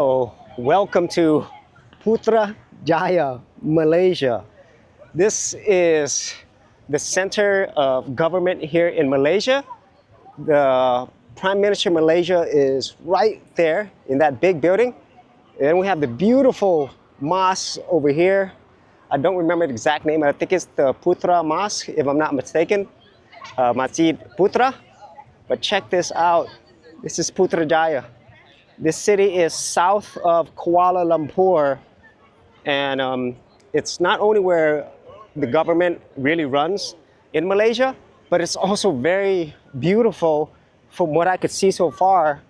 So, welcome to Putrajaya, Malaysia. This is the center of government here in Malaysia. The Prime Minister of Malaysia is right there in that big building. And then we have the beautiful mosque over here. I don't remember the exact name. I think it's the Putra Mosque, if I'm not mistaken. Masjid Putra. But check this out. This is Putrajaya. This city is south of Kuala Lumpur, and it's not only where the government really runs in Malaysia, but it's also very beautiful from what I could see so far,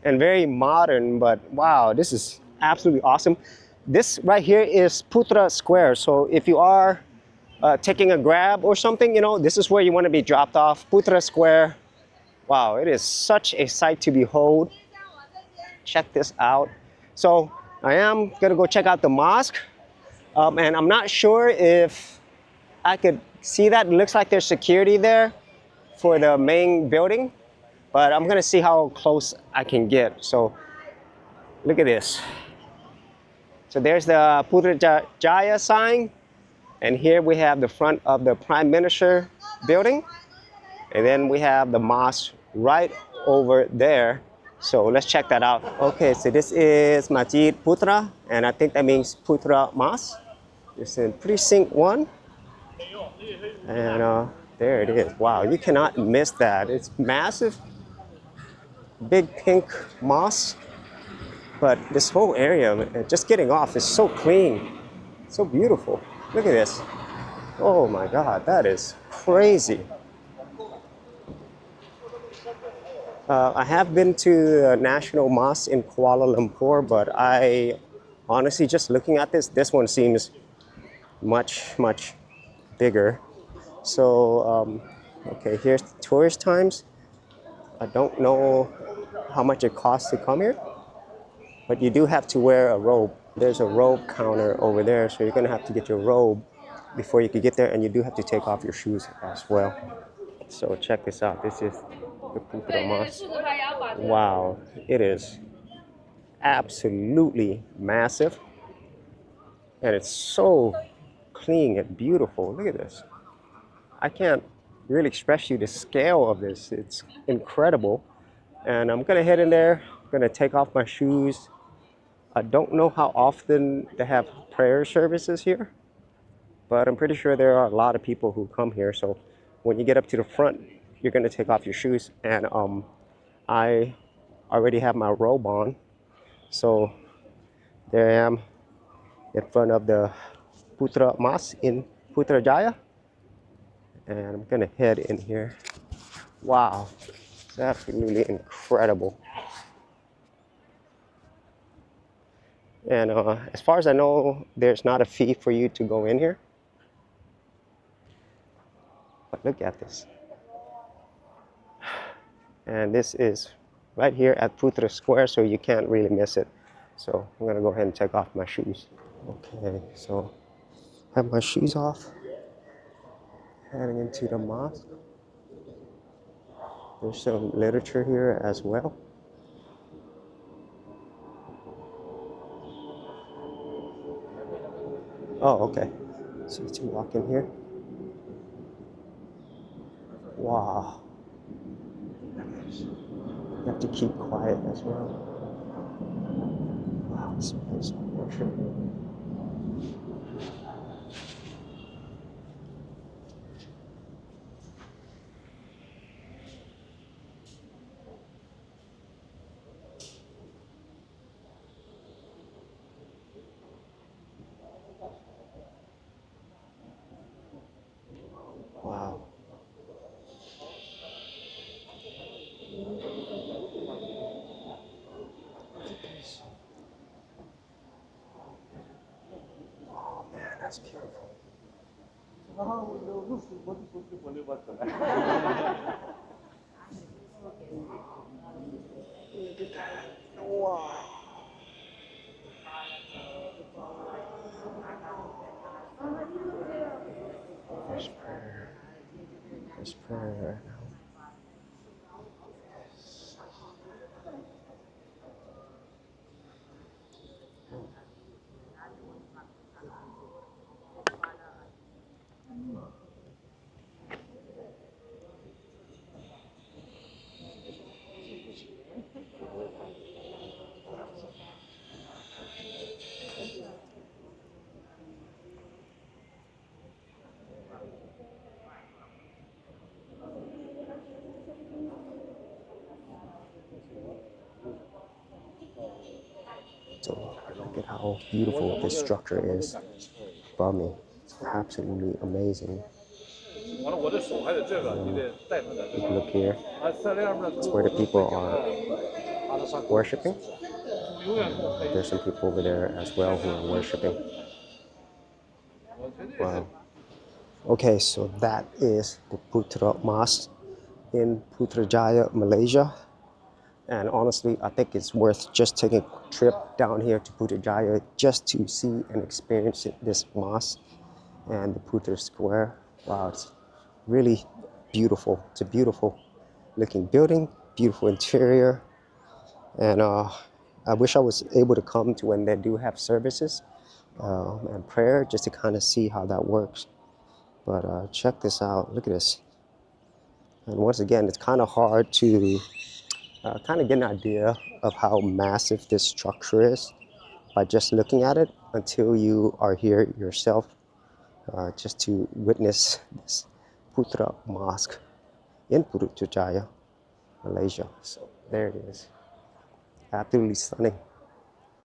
and very modern. But wow, this is absolutely awesome. This right here is Putra Square. So if you are taking a grab or something, this is where you want to be dropped off. Putra Square. Wow, it is such a sight to behold. Check this out. So I am gonna go check out the mosque, and I'm not sure if I could see that. It looks like there's security there for the main building, but I'm gonna see how close I can get. So look at this. So there's the Putrajaya sign, and here we have the front of the Prime Minister building, and then we have the mosque right over there. So let's check that out. Okay, so this is Masjid Putra, and I think that means Putra Mosque. It's in Precinct 1, and there it is. Wow, you cannot miss that. It's massive, big pink mosque, but this whole area, just getting off, is so clean, so beautiful. Look at this. Oh my God, that is crazy. I have been to the National Mosque in Kuala Lumpur, but I honestly, just looking at this one seems much bigger. So, okay, here's the tourist times. I don't know how much it costs to come here, but you do have to wear a robe. There's a robe counter over there, so you're gonna have to get your robe before you can get there, and you do have to take off your shoes as well. So check this out. This is the Putra Mosque. Wow, it is absolutely massive, and it's so clean and beautiful. Look at this. I can't really express you the scale of this. It's incredible. And I'm gonna head in there, I'm gonna take off my shoes. I don't know how often they have prayer services here, but I'm pretty sure there are a lot of people who come here. So when you get up to the front, you're gonna take off your shoes, and I already have my robe on. So there I am in front of the Putra Mosque in Putrajaya, and I'm gonna head in here. Wow, it's absolutely incredible. And as far as I know, there's not a fee for you to go in here. But look at this. And this is right here at Putra Square, so you can't really miss it. So I'm gonna go ahead and take off my shoes. Okay, so I have my shoes off, heading into the mosque. There's some literature here as well. Oh, okay. So to walk in here. Wow. You have to keep quiet as well. Wow, this place of worship. Wow. Oh man, that's beautiful. Wow. There's prayer. There's prayer right now. So look at how beautiful this structure is above me. It's absolutely amazing. Take a look here. It's where the people are worshiping. There's some people over there as well who are worshiping. Wow. Okay, so that is the Putra Mosque in Putrajaya, Malaysia. And honestly, I think it's worth just taking a trip down here to Putrajaya just to see and experience this mosque and the Putra Square. Wow, it's really beautiful. It's a beautiful looking building, beautiful interior. And I wish I was able to come to when they do have services and prayer just to kind of see how that works. But check this out. Look at this. And once again, it's kind of hard to kind of get an idea of how massive this structure is by just looking at it until you are here yourself just to witness this Putra Mosque in Putrajaya, Malaysia. So there it is. Absolutely stunning.